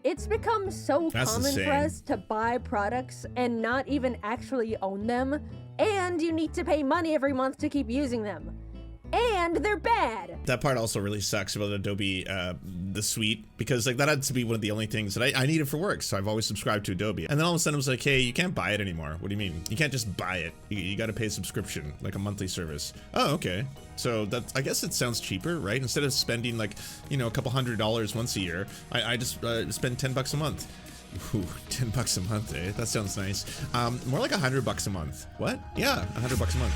It's become so common for us to buy products and not even actually own them, and you need to pay money every month to keep using them. And they're bad. That part also really sucks about Adobe, the suite, because like that had to be one of the only things that I needed for work. So I've always subscribed to Adobe. And then all of a sudden it was like, hey, you can't buy it anymore. What do you mean? You can't just buy it. You got to pay a subscription, like a monthly service. Oh, okay. So that, I guess it sounds cheaper, right? Instead of spending like, you know, a couple $100s once a year, I just spend 10 bucks a month. Ooh, 10 bucks a month, eh? That sounds nice. More like $100 a month. What? Yeah, $100 a month.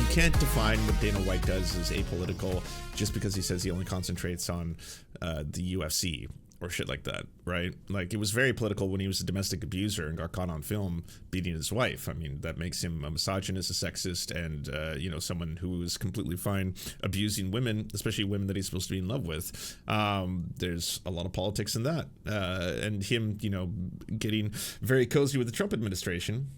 You can't define what Dana White does as apolitical just because he says he only concentrates on the UFC or shit like that, right? Like, it was very political when he was a domestic abuser and got caught on film beating his wife. I mean, that makes him a misogynist, a sexist, and, you know, someone who is completely fine abusing women, especially women that he's supposed to be in love with. There's a lot of politics in that. And him, you know, getting very cozy with the Trump administration.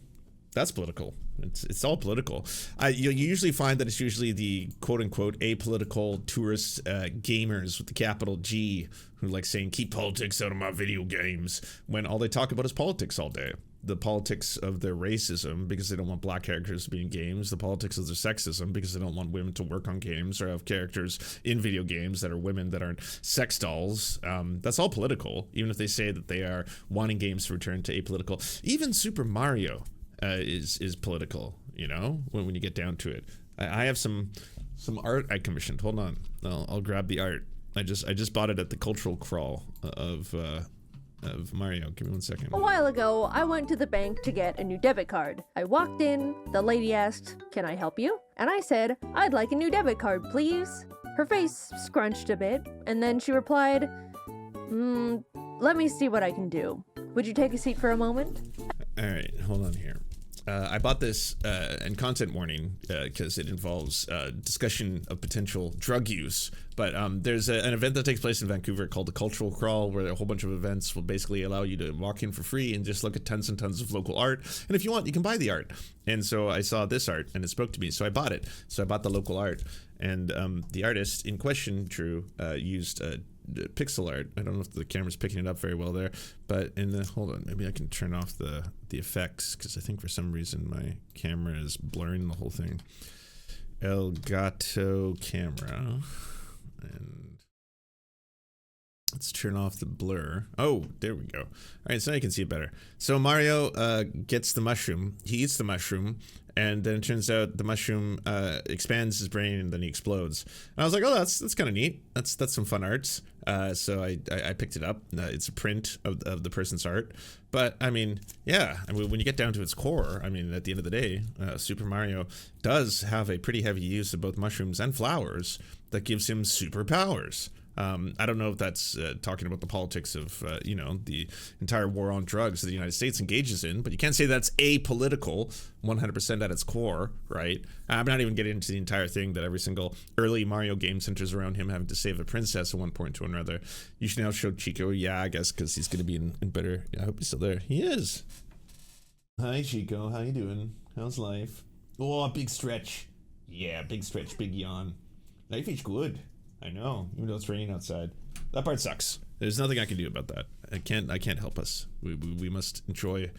That's political. It's all political. You usually find that it's usually the quote-unquote apolitical tourist gamers with the capital G who like saying, keep politics out of my video games, when all they talk about is politics all day. The politics of their racism because they don't want black characters to be in games. The politics of their sexism because they don't want women to work on games or have characters in video games that are women that aren't sex dolls. That's all political, even if they say that they are wanting games to return to apolitical. Even Super Mario is political, you know, when you get down to it. I have some art I commissioned. Hold on, I'll grab the art. I just bought it at the cultural crawl of Mario. Give me 1 second. A while ago, I went to the bank to get a new debit card. I walked in, the lady asked, "Can I help you?" And I said, "I'd like a new debit card, please." Her face scrunched a bit, and then she replied, "Let me see what I can do. Would you take a seat for a moment?" All right, hold on here. I bought this and content warning because it involves discussion of potential drug use. But there's an event that takes place in Vancouver called the Cultural Crawl, where a whole bunch of events will basically allow you to walk in for free and just look at tons and tons of local art. And if you want, you can buy the art. And so I saw this art and it spoke to me, so I bought it. So I bought the local art. And the artist in question, Drew, used pixel art. I don't know if the camera's picking it up very well there, but hold on, maybe I can turn off the effects, because I think for some reason my camera is blurring the whole thing. Elgato camera, and let's turn off the blur. Oh, there we go. All right, so now you can see it better. So Mario gets the mushroom, he eats the mushroom, and then it turns out the mushroom expands his brain and then he explodes. And I was like, oh, that's kind of neat. That's some fun arts. So I picked it up. It's a print of the person's art. But I mean, yeah, I mean, when you get down to its core, I mean, at the end of the day, Super Mario does have a pretty heavy use of both mushrooms and flowers that gives him superpowers. I don't know if that's talking about the politics of, you know, the entire war on drugs that the United States engages in, but you can't say that's apolitical 100% at its core, right? I'm not even getting into the entire thing that every single early Mario game centers around him having to save a princess at one point to another. You should now show Chico. Yeah, I guess because he's going to be in better. Yeah, I hope he's still there. He is. Hi, Chico. How you doing? How's life? Oh, big stretch. Yeah, big stretch, big yawn. Life is good. I know, even though it's raining outside. That part sucks. There's nothing I can do about that. I can't help us. We must enjoy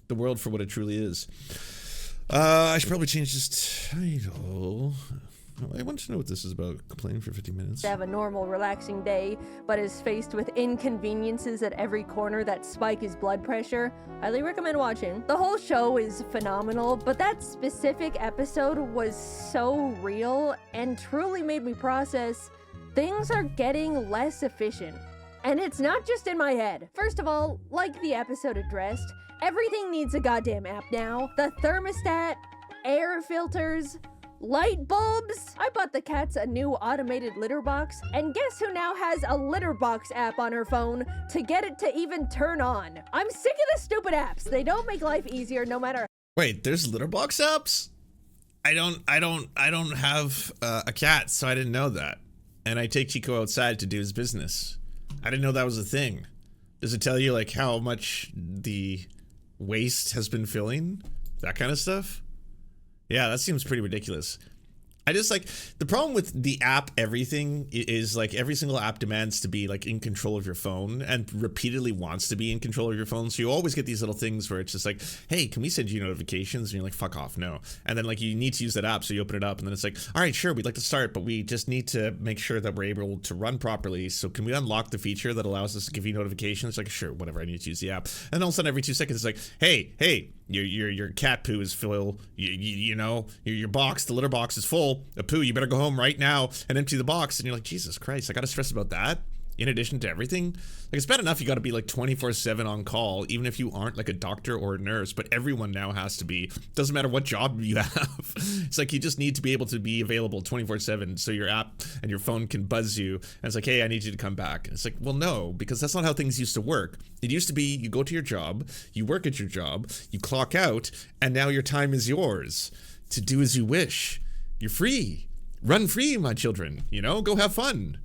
the world for what it truly is. I should probably change this title. I want to know what this is about. Complaining for 50 minutes. To have a normal, relaxing day, but is faced with inconveniences at every corner that spike his blood pressure. Highly recommend watching. The whole show is phenomenal, but that specific episode was so real and truly made me process things are getting less efficient. And it's not just in my head. First of all, like the episode addressed, everything needs a goddamn app now. The thermostat, air filters, light bulbs. I bought the cats a new automated litter box, and guess who now has a litter box app on her phone to get it to even turn on? I'm sick of the stupid apps. They don't make life easier no matter. Wait, there's litter box apps? I don't have a cat, so I didn't know that. And I take Chico outside to do his business. I didn't know that was a thing. Does it tell you like how much the waste has been filling? That kind of stuff? Yeah, that seems pretty ridiculous. I just like the problem with the app everything is like every single app demands to be like in control of your phone and repeatedly wants to be in control of your phone. So you always get these little things where it's just like, hey, can we send you notifications? And you're like, fuck off, no. And then like you need to use that app, so you open it up and then it's like, all right, sure, we'd like to start, but we just need to make sure that we're able to run properly. So can we unlock the feature that allows us to give you notifications? Like, sure, whatever, I need to use the app. And all of a sudden every 2 seconds it's like, hey, your cat poo is full. You know, your box, the litter box is full of poo. You better go home right now and empty the box. And you're like, Jesus Christ, I gotta stress about that in addition to everything. Like, it's bad enough you gotta be like 24/7 on call, even if you aren't like a doctor or a nurse, but everyone now has to be. Doesn't matter what job you have. It's like you just need to be able to be available 24/7 so your app and your phone can buzz you and it's like, hey, I need you to come back. And it's like, well, no, because that's not how things used to work. It used to be you go to your job, you work at your job, you clock out, and now your time is yours to do as you wish. You're free. Run free, my children. You know, go have fun.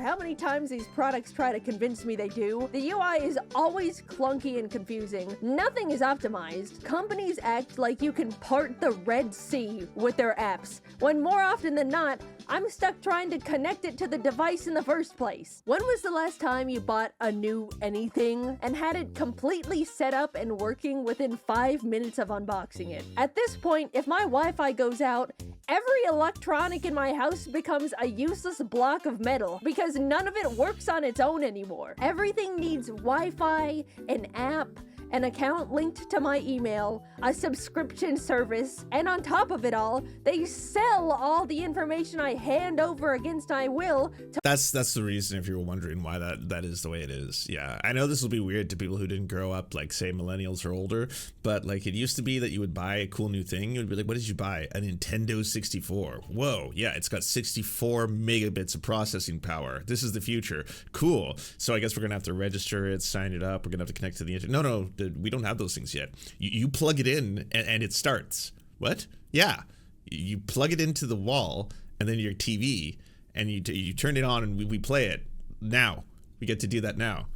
How many times these products try to convince me they do? The UI is always clunky and confusing. Nothing is optimized. Companies act like you can part the Red Sea with their apps, when more often than not, I'm stuck trying to connect it to the device in the first place. When was the last time you bought a new anything and had it completely set up and working within 5 minutes of unboxing it? At this point, if my Wi-Fi goes out, every electronic in my house becomes a useless block of metal because none of it works on its own anymore. Everything needs Wi-Fi, an app, an account linked to my email, a subscription service, and on top of it all, they sell all the information I hand over against my will to— That's the reason, if you were wondering why that is the way it is. Yeah, I know this will be weird to people who didn't grow up, like, say, millennials or older, but, like, it used to be that you would buy a cool new thing, you would be like, what did you buy? A Nintendo 64. Whoa, yeah, it's got 64 megabits of processing power. This is the future. Cool. So I guess we're gonna have to register it, sign it up, we're gonna have to connect to the internet. No, we don't have those things yet. You plug it in and it starts. What? Yeah. You plug it into the wall and then your TV and you turn it on and we play it. Now. We get to do that now.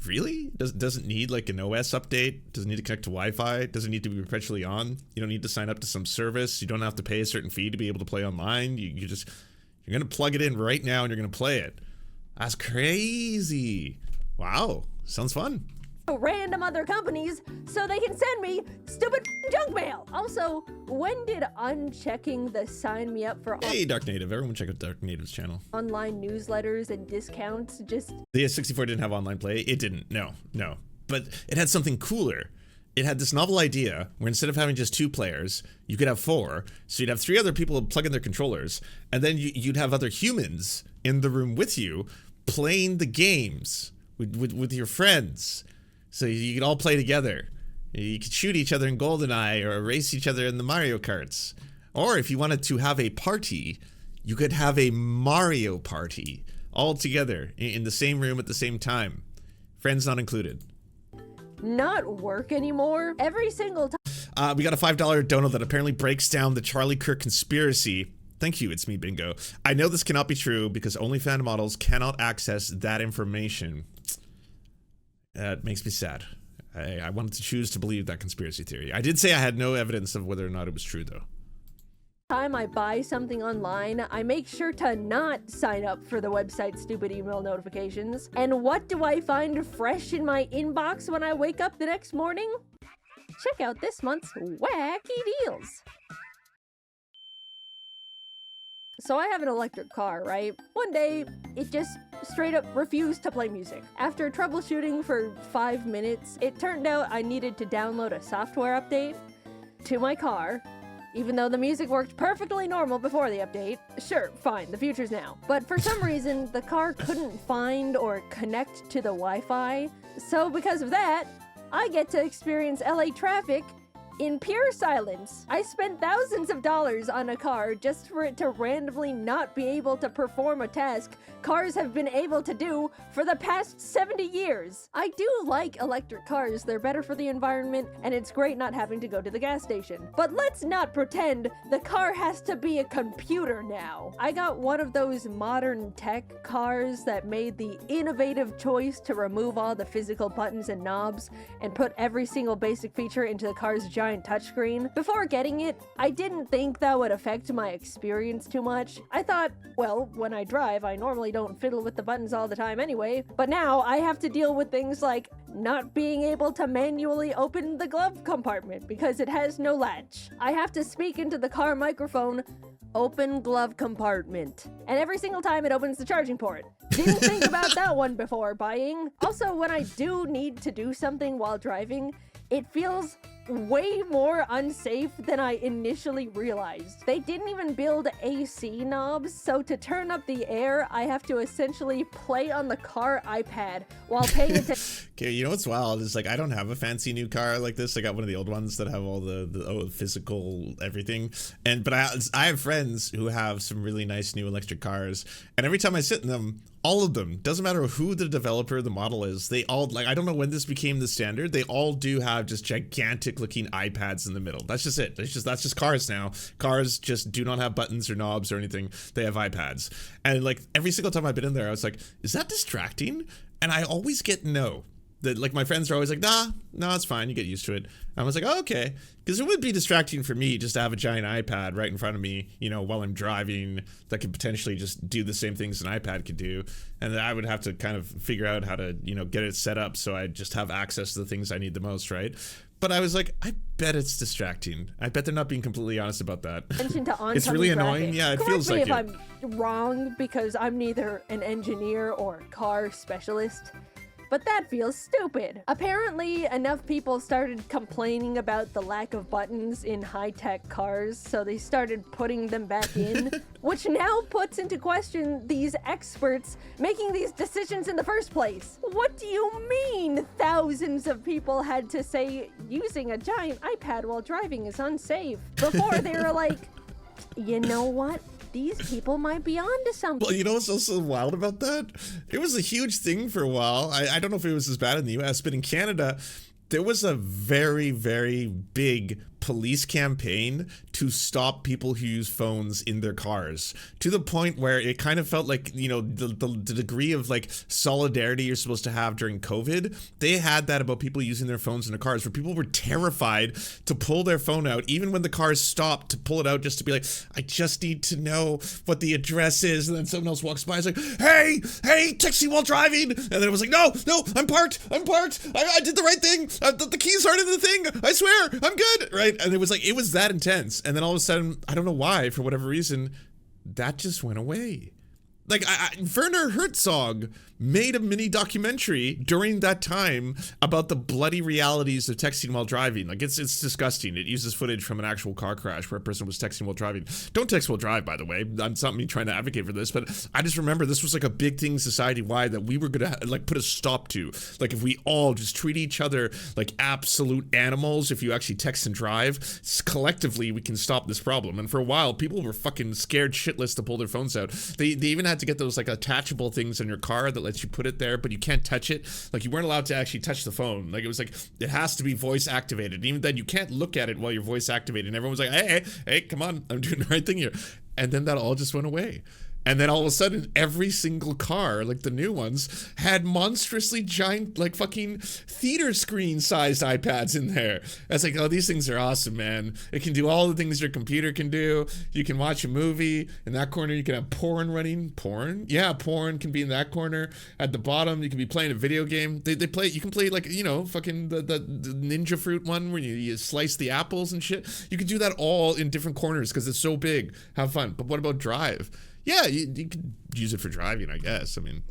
Really? Doesn't need like an OS update? Doesn't need to connect to Wi-Fi? Doesn't need to be perpetually on? You don't need to sign up to some service? You don't have to pay a certain fee to be able to play online? You're gonna plug it in right now and you're gonna play it. That's crazy. Wow. Sounds fun. Random other companies so they can send me stupid junk mail. Also, when did unchecking the sign me up for Hey, Dark Native. Everyone check out Dark Native's channel. Online newsletters and discounts just— The 64 didn't have online play. It didn't. No. But it had something cooler. It had this novel idea where instead of having just 2 players, you could have 4. So you'd have 3 other people plug in their controllers, and then you'd have other humans in the room with you playing the games with your friends. So you could all play together. You could shoot each other in GoldenEye or race each other in the Mario Karts. Or if you wanted to have a party, you could have a Mario party all together in the same room at the same time. Friends not included. not work anymore. Every single time. We got a $5 dono that apparently breaks down the Charlie Kirk conspiracy. Thank you, it's me, Bingo. I know this cannot be true because OnlyFans models cannot access that information. It makes me sad. I wanted to choose to believe that conspiracy theory. I did say I had no evidence of whether or not it was true, though. Time I buy something online, I make sure to not sign up for the website's stupid email notifications. And what do I find fresh in my inbox when I wake up the next morning? Check out this month's wacky deals. So I have an electric car, right? One day, it just straight up refused to play music. After troubleshooting for 5 minutes, it turned out I needed to download a software update to my car, even though the music worked perfectly normal before the update. Sure, fine, the future's now. But for some reason, the car couldn't find or connect to the Wi-Fi. So because of that, I get to experience LA traffic in pure silence. I spent thousands of dollars on a car just for it to randomly not be able to perform a task cars have been able to do for the past 70 years. I do like electric cars. They're better for the environment, and it's great not having to go to the gas station. But let's not pretend the car has to be a computer now. I got one of those modern tech cars that made the innovative choice to remove all the physical buttons and knobs and put every single basic feature into the car's giant giant touchscreen. Before getting it, I didn't think that would affect my experience too much. I thought, well, when I drive, I normally don't fiddle with the buttons all the time anyway, but now I have to deal with things like not being able to manually open the glove compartment because it has no latch. I have to speak into the car microphone, open glove compartment, and every single time it opens the charging port. Didn't think about that one before buying. Also, when I do need to do something while driving, it feels way more unsafe than I initially realized. They didn't even build AC knobs, so to turn up the air, I have to essentially play on the car iPad while paying attention. Okay, you know what's wild is like I don't have a fancy new car like this. I got one of the old ones that have all the physical everything. But I have friends who have some really nice new electric cars, and every time I sit in them, all of them, doesn't matter who the developer, the model is, they all, like, I don't know when this became the standard, they all do have just gigantic looking iPads in the middle. That's just it. That's just cars now. Cars just do not have buttons or knobs or anything. They have iPads. And like every single time I've been in there, I was like, is that distracting? And I always get no. That, like, my friends are always like, nah, it's fine, you get used to it. I was like, oh, okay. Because it would be distracting for me just to have a giant iPad right in front of me, you know, while I'm driving that could potentially just do the same things an iPad could do. And then I would have to kind of figure out how to, you know, get it set up so I just have access to the things I need the most, right? But I was like, I bet it's distracting. I bet they're not being completely honest about that. It's really annoying. Yeah, it feels like it. Correct me if I'm wrong, because I'm neither an engineer or a car specialist, but that feels stupid. Apparently, enough people started complaining about the lack of buttons in high-tech cars, so they started putting them back in, which now puts into question these experts making these decisions in the first place. What do you mean thousands of people had to say using a giant iPad while driving is unsafe? Before they were like, you know what? These people might be onto something. Well, you know what's also wild about that? It was a huge thing for a while. I don't know if it was as bad in the US, but in Canada, there was a very, very big police campaign to stop people who use phones in their cars, to the point where it kind of felt like, you know, the degree of like solidarity you're supposed to have during COVID. They had that about people using their phones in their cars, where people were terrified to pull their phone out, even when the cars stopped, to pull it out just to be like, I just need to know what the address is. And then someone else walks by, it's like, hey, text me while driving. And then it was like, no, I'm parked. I did the right thing. The keys aren't in the thing. I swear, I'm good, right? And it was that intense. And then all of a sudden, I don't know why, for whatever reason, that just went away. Like, Werner Herzog made a mini documentary during that time about the bloody realities of texting while driving. Like, it's disgusting. It uses footage from an actual car crash where a person was texting while driving. Don't text while drive, by the way. It's not me trying to advocate for this, but I just remember this was like a big thing society-wide that we were gonna like put a stop to. Like, if we all just treat each other like absolute animals, if you actually text and drive, collectively we can stop this problem. And for a while, people were fucking scared shitless to pull their phones out. They even had to get those like attachable things in your car that lets you put it there, but you can't touch it. Like, you weren't allowed to actually touch the phone. Like, it was like, it has to be voice activated. And even then, you can't look at it while you're voice activated. And everyone was like, hey, come on, I'm doing the right thing here. And then that all just went away. And then all of a sudden, every single car, like the new ones, had monstrously giant, like fucking theater screen sized iPads in there. I was like, oh, these things are awesome, man. It can do all the things your computer can do. You can watch a movie. In that corner, you can have porn running. Porn? Yeah, porn can be in that corner. At the bottom, you can be playing a video game. They play, you can play like, you know, fucking the Ninja Fruit one where you slice the apples and shit. You can do that all in different corners because it's so big. Have fun. But what about Drive? Yeah, you could use it for driving, I guess. I mean,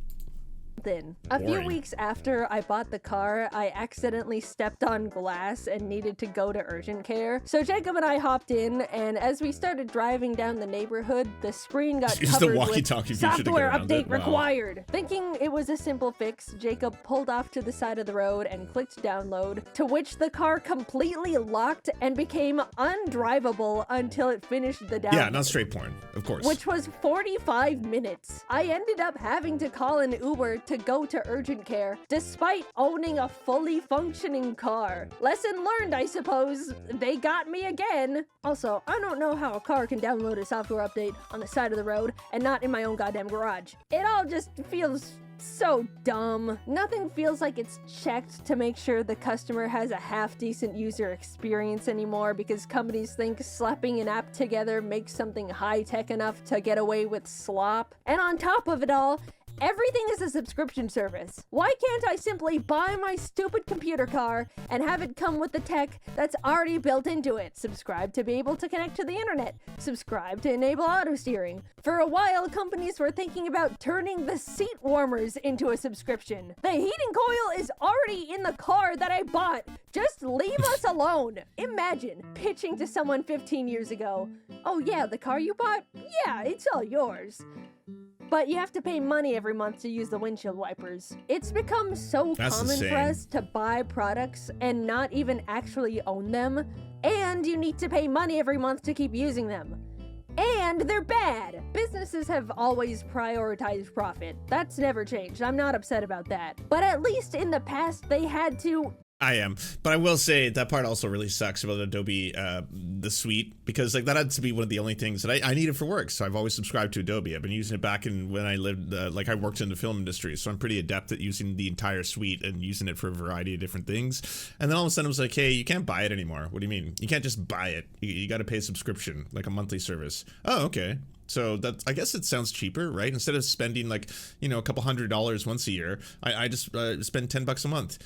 Then, a few weeks after I bought the car, I accidentally stepped on glass and needed to go to urgent care. So Jacob and I hopped in, and as we started driving down the neighborhood, the screen got covered with software update required. Thinking it was a simple fix, Jacob pulled off to the side of the road and clicked download, to which the car completely locked and became undrivable until it finished the download. Yeah, not straight porn, of course. Which was 45 minutes. I ended up having to call an Uber to go to urgent care, despite owning a fully functioning car. Lesson learned, I suppose. They got me again. Also, I don't know how a car can download a software update on the side of the road and not in my own goddamn garage. It all just feels So dumb. Nothing feels like it's checked to make sure the customer has a half-decent user experience anymore because companies think slapping an app together makes something high-tech enough to get away with slop. And on top of it all, everything is a subscription service. Why can't I simply buy my stupid computer car and have it come with the tech that's already built into it? Subscribe to be able to connect to the internet. Subscribe to enable auto steering. For a while, companies were thinking about turning the seat warmers into a subscription. The heating coil is already in the car that I bought. Just leave us alone. Imagine pitching to someone 15 years ago, "Oh yeah, the car you bought? Yeah, it's all yours. But you have to pay money every month to use the windshield wipers." It's become so common for us to buy products and not even actually own them. And you need to pay money every month to keep using them. And they're bad. Businesses have always prioritized profit. That's never changed. I'm not upset about that. But at least in the past, they had to... I am, but I will say that part also really sucks about Adobe, the suite, because like that had to be one of the only things that I needed for work. So I've always subscribed to Adobe. I've been using it back in when I lived, like I worked in the film industry. So I'm pretty adept at using the entire suite and using it for a variety of different things. And then all of a sudden it was like, hey, you can't buy it anymore. What do you mean? You can't just buy it. You got to pay a subscription, like a monthly service. Oh, okay. So that, I guess it sounds cheaper, right? Instead of spending like, you know, a couple $100 once a year, I just spend $10 a month.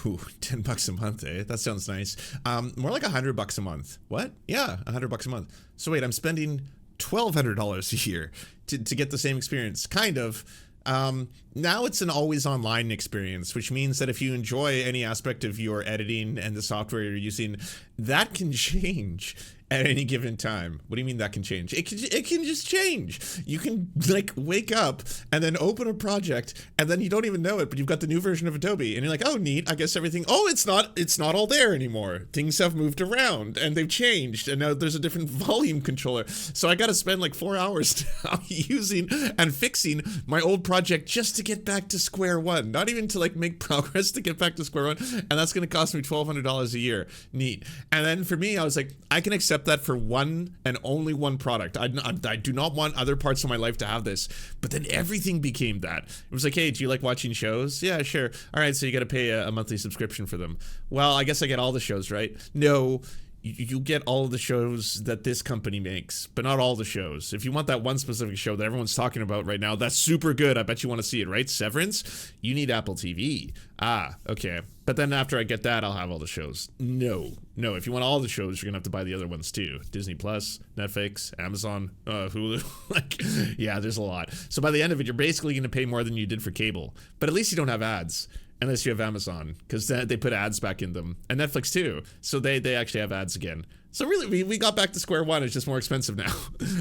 Ooh, $10 a month, eh? That sounds nice. More like $100 a month. What? Yeah, $100 a month. So wait, I'm spending $1,200 a year to get the same experience, kind of. Now it's an always online experience, which means that if you enjoy any aspect of your editing and the software you're using, that can change at any given time. What do you mean that can change? It can just change. You can like wake up and then open a project and then you don't even know it, but you've got the new version of Adobe and you're like, oh neat, I guess everything, oh, it's not all there anymore. Things have moved around and they've changed and now there's a different volume controller. So I got to spend like 4 hours now using and fixing my old project just to get back to square one. Not even to like make progress, to get back to square one. And that's going to cost me $1,200 a year. Neat. And then for me, I was like, I can accept that for one and only one product. I do not want other parts of my life to have this. But then everything became that. It was like, hey, do you like watching shows? Yeah, sure. All right, so you got to pay a monthly subscription for them. Well, I guess I get all the shows, right? No. You get all of the shows that this company makes, but not all the shows. If you want that one specific show that everyone's talking about right now, that's super good. I bet you want to see it, right? Severance? You need Apple TV. Ah, okay. But then after I get that, I'll have all the shows. No. If you want all the shows, you're going to have to buy the other ones too. Disney Plus, Netflix, Amazon, Hulu. Like, yeah, there's a lot. So by the end of it, you're basically going to pay more than you did for cable. But at least you don't have ads. Unless you have Amazon, because they put ads back in them. And Netflix too. So they actually have ads again. So really, we got back to square one. It's just more expensive now.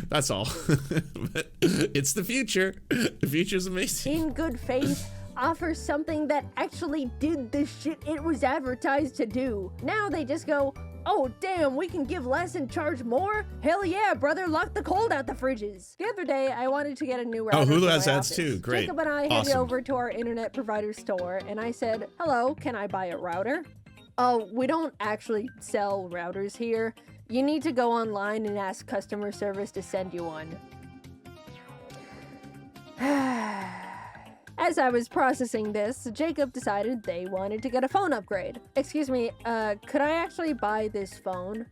That's all. But it's the future. The future's amazing. In good faith, offer something that actually did the shit it was advertised to do. Now they just go, oh damn, we can give less and charge more? Hell yeah, brother, lock the cold out the fridges. The other day, I wanted to get a new router. Oh, Hulu for has my ads office. too, great. Jacob and I headed over to our internet provider store, and I said, hello, can I buy a router? Oh, we don't actually sell routers here. You need to go online and ask customer service to send you one. As I was processing this, Jacob decided they wanted to get a phone upgrade. Excuse me, could I actually buy this phone?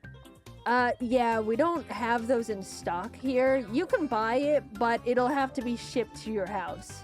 Yeah, we don't have those in stock here. You can buy it, but it'll have to be shipped to your house.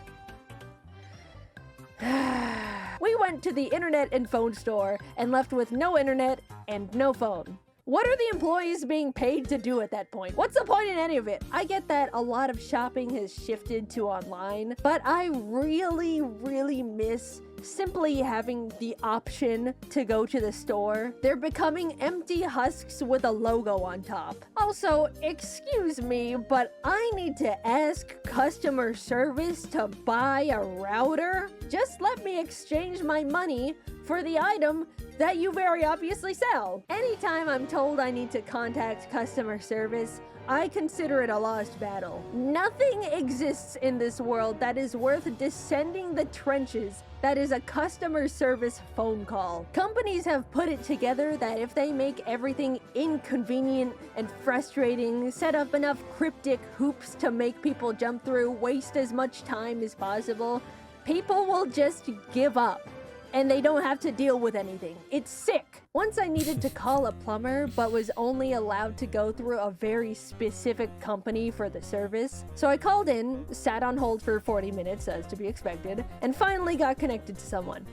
We went to the internet and phone store and left with no internet and no phone. What are the employees being paid to do at that point? What's the point in any of it? I get that a lot of shopping has shifted to online, but I really, really miss simply having the option to go to the store. They're becoming empty husks with a logo on top. Also, excuse me, but I need to ask customer service to buy a router? Just let me exchange my money for the item that you very obviously sell. Anytime I'm told I need to contact customer service, I consider it a lost battle. Nothing exists in this world that is worth descending the trenches that is a customer service phone call. Companies have put it together that if they make everything inconvenient and frustrating, set up enough cryptic hoops to make people jump through, waste as much time as possible, People will just give up, and they don't have to deal with anything. It's sick. Once I needed to call a plumber, but was only allowed to go through a very specific company for the service. So I called in, sat on hold for 40 minutes, as to be expected, and finally got connected to someone.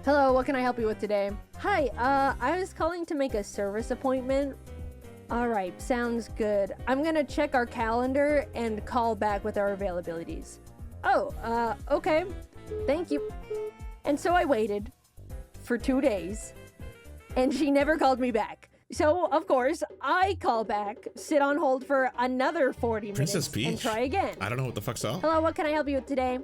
Hello, what can I help you with today? Hi, I was calling to make a service appointment. All right, sounds good. I'm gonna check our calendar and call back with our availabilities. Oh, okay. Thank you. And so I waited for 2 days, and she never called me back. So, of course, I call back, sit on hold for another 40 Princess minutes, Peach. and try again. I don't know what the fuck's up. Hello, what can I help you with today?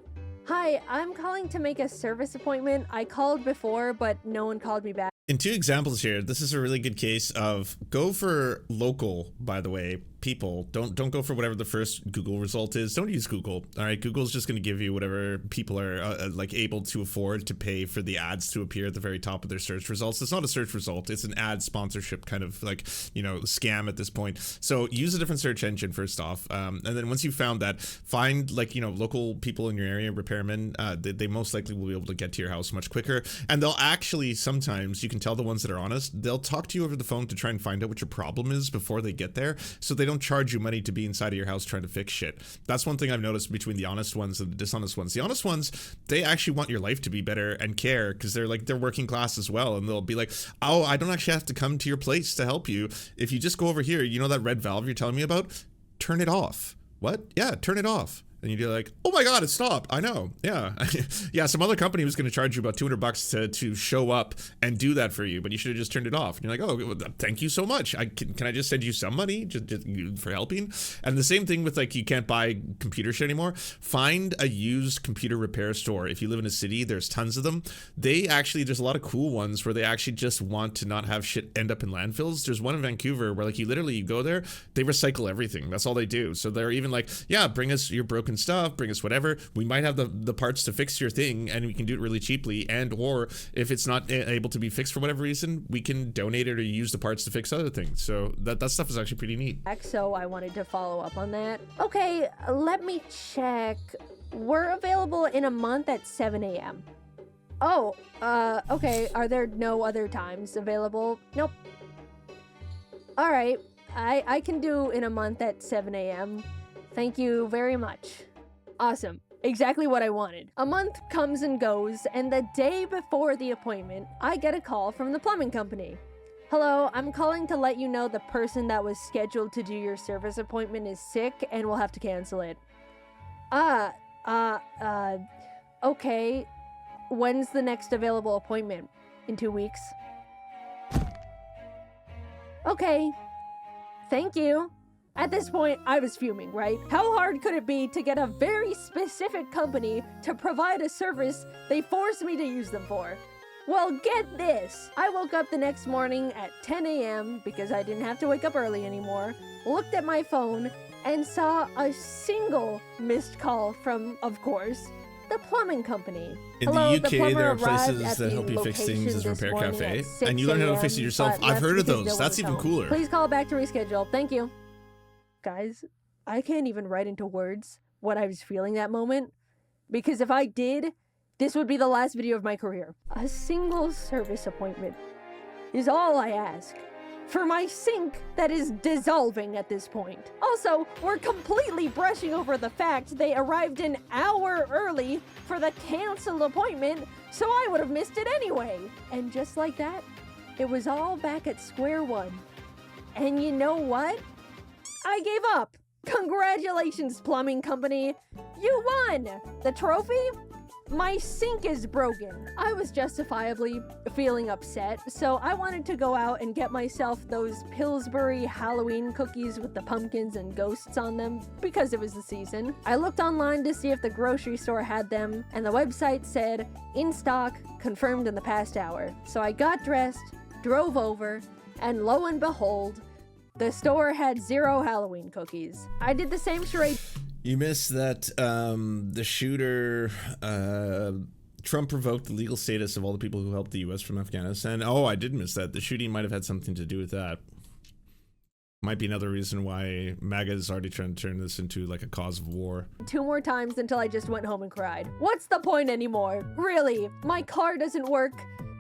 Hi, I'm calling to make a service appointment. I called before, but no one called me back. In two examples here, this is a really good case of go for local, by the way, people. Don't go for whatever the first Google result is. Don't use Google. All right, Google's just going to give you whatever people are like able to afford to pay for the ads to appear at the very top of their search results. It's not a search result. It's an ad sponsorship kind of like, you know, scam at this point. So use a different search engine first off. And then once you've found that, find like, you know, local people in your area, repairmen. They most likely will be able to get to your house much quicker. And they'll actually, sometimes you can tell the ones that are honest, they'll talk to you over the phone to try and find out what your problem is before they get there. So they don't charge you money to be inside of your house trying to fix shit. That's one thing I've noticed between the honest ones and the dishonest ones. The honest ones, they actually want your life to be better and care because they're working class as well. And they'll be like, oh, I don't actually have to come to your place to help you. If you just go over here, you know that red valve you're telling me about? Turn it off. What? Yeah, turn it off. And you'd be like, oh my God, it stopped. I know. Yeah. Yeah. Some other company was going to charge you about $200 to show up and do that for you, but you should have just turned it off. And you're like, oh, well, thank you so much. Can I just send you some money just for helping? And the same thing with like, you can't buy computer shit anymore. Find a used computer repair store. If you live in a city, there's tons of them. There's a lot of cool ones where they actually just want to not have shit end up in landfills. There's one in Vancouver where like you go there, they recycle everything. That's all they do. So they're even like, yeah, bring us your broken stuff, bring us whatever. We might have the parts to fix your thing and we can do it really cheaply, and or if it's not able to be fixed for whatever reason, we can donate it or use the parts to fix other things. So that stuff is actually pretty neat. So I wanted to follow up on that. Okay, let me check. We're available in a month at 7 a.m. Oh, okay. Are there no other times available? Nope. All right. I can do in a month at 7 a.m. Thank you very much. Awesome. Exactly what I wanted. A month comes and goes, and the day before the appointment, I get a call from the plumbing company. Hello, I'm calling to let you know the person that was scheduled to do your service appointment is sick and will have to cancel it. Okay. When's the next available appointment? In 2 weeks? Okay. Thank you. At this point, I was fuming, right? How hard could it be to get a very specific company to provide a service they forced me to use them for? Well, get this. I woke up the next morning at 10 a.m. because I didn't have to wake up early anymore, looked at my phone, and saw a single missed call from, of course, the plumbing company. In the UK, there are places that help you fix things as Repair Cafe, and you learn how to fix it yourself. I've heard of those. That's even cooler. Please call back to reschedule. Thank you. Guys, I can't even write into words what I was feeling that moment, because if I did, this would be the last video of my career. A single service appointment is all I ask for my sink that is dissolving at this point. Also, we're completely brushing over the fact they arrived an hour early for the canceled appointment, so I would have missed it anyway. And just like that, it was all back at square one. And you know what? I gave up. Congratulations, plumbing company. You won. The trophy? My sink is broken. I was justifiably feeling upset, so I wanted to go out and get myself those Pillsbury Halloween cookies with the pumpkins and ghosts on them because it was the season. I looked online to see if the grocery store had them, and the website said, in stock, confirmed in the past hour. So I got dressed, drove over, and lo and behold, the store had 0 Halloween cookies. I did the same charade. You missed that the shooter, Trump revoked the legal status of all the people who helped the U.S. from Afghanistan. Oh, I did miss that. The shooting might have had something to do with that. Might be another reason why MAGA is already trying to turn this into like a cause of war. 2 more times until I just went home and cried. What's the point anymore? Really, my car doesn't work.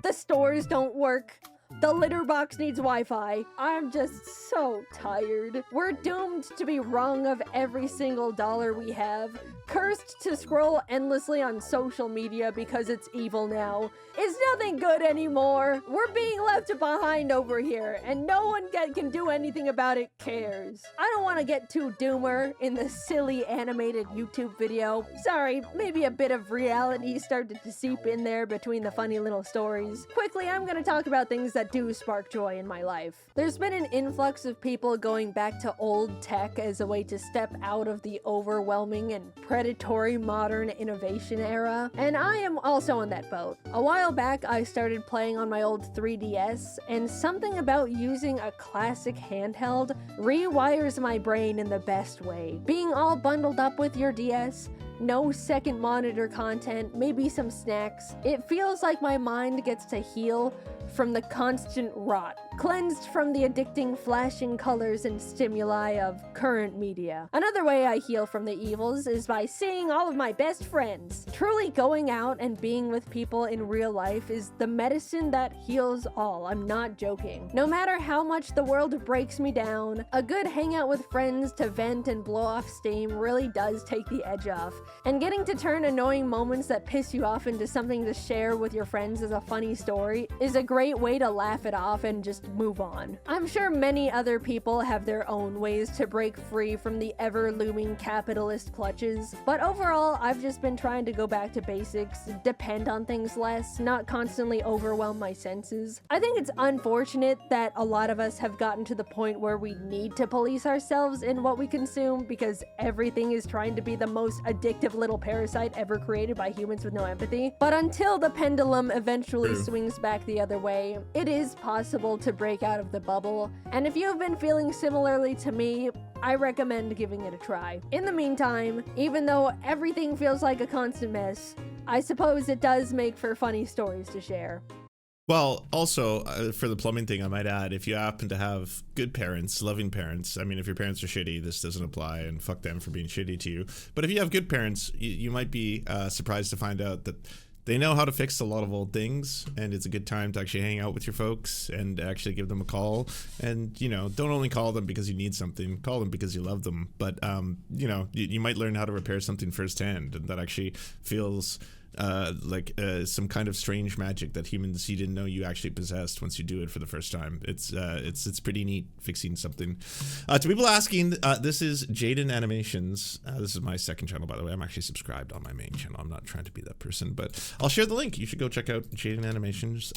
The stores don't work. The litter box needs Wi-Fi. I'm just so tired. We're doomed to be wrung of every single dollar we have. Cursed to scroll endlessly on social media because it's evil now. It's nothing good anymore. We're being left behind over here, and no one can do anything about it cares. I don't want to get too doomer in the silly animated YouTube video. Sorry, maybe a bit of reality started to seep in there between the funny little stories. Quickly, I'm going to talk about things that do spark joy in my life. There's been an influx of people going back to old tech as a way to step out of the overwhelming and predatory modern innovation era, and I am also in that boat. A while back, I started playing on my old 3DS, and something about using a classic handheld rewires my brain in the best way. Being all bundled up with your DS, no second monitor content, maybe some snacks, it feels like my mind gets to heal from the constant rot, cleansed from the addicting flashing colors and stimuli of current media. Another way I heal from the evils is by seeing all of my best friends. Truly going out and being with people in real life is the medicine that heals all. I'm not joking. No matter how much the world breaks me down, a good hangout with friends to vent and blow off steam really does take the edge off. And getting to turn annoying moments that piss you off into something to share with your friends as a funny story is a great way to laugh it off and just move on. I'm sure many other people have their own ways to break free from the ever-looming capitalist clutches, but overall, I've just been trying to go back to basics, depend on things less, not constantly overwhelm my senses. I think it's unfortunate that a lot of us have gotten to the point where we need to police ourselves in what we consume because everything is trying to be the most addictive little parasite ever created by humans with no empathy. But until the pendulum eventually swings back the other way, it is possible to break out of the bubble, and if you've been feeling similarly to me, I recommend giving it a try. In the meantime, even though everything feels like a constant mess, I suppose it does make for funny stories to share. Well, also, for the plumbing thing, I might add, if you happen to have good parents, loving parents, I mean, if your parents are shitty, this doesn't apply, and fuck them for being shitty to you. But if you have good parents, you might be surprised to find out that they know how to fix a lot of old things, and it's a good time to actually hang out with your folks and actually give them a call. And, you know, don't only call them because you need something, call them because you love them. But, you know, you might learn how to repair something firsthand, and that actually feels like some kind of strange magic that humans you didn't know you actually possessed once you do it for the first time. It's pretty neat fixing something. To people asking, this is JaidenAnimations. This is my second channel, by the way. I'm actually subscribed on my main channel. I'm not trying to be that person, but I'll share the link. You should go check out JaidenAnimations.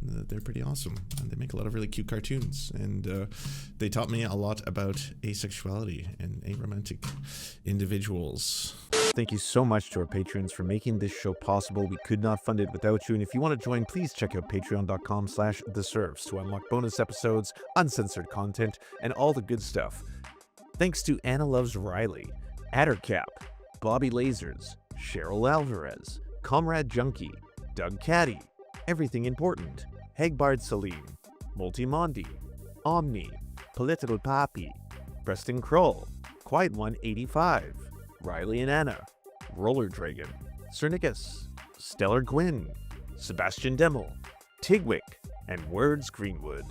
They're pretty awesome, and they make a lot of really cute cartoons, and they taught me a lot about asexuality and aromantic individuals. Thank you so much to our patrons for making this show possible. We could not fund it without you, and if you want to join, please check out patreon.com/theserfs to unlock bonus episodes, uncensored content, and all the good stuff. Thanks to Anna Loves Riley, Addercap, Bobby Lasers, Cheryl Alvarez, Comrade Junkie, Doug Caddy, Everything Important, Hegbard Salim, Multimondi, Omni, Political Papi, Preston Kroll, Quiet One 85, Riley and Anna, Roller Dragon, Cernicus, Stellar Gwyn, Sebastian Demmel, Tigwick, and Words Greenwood.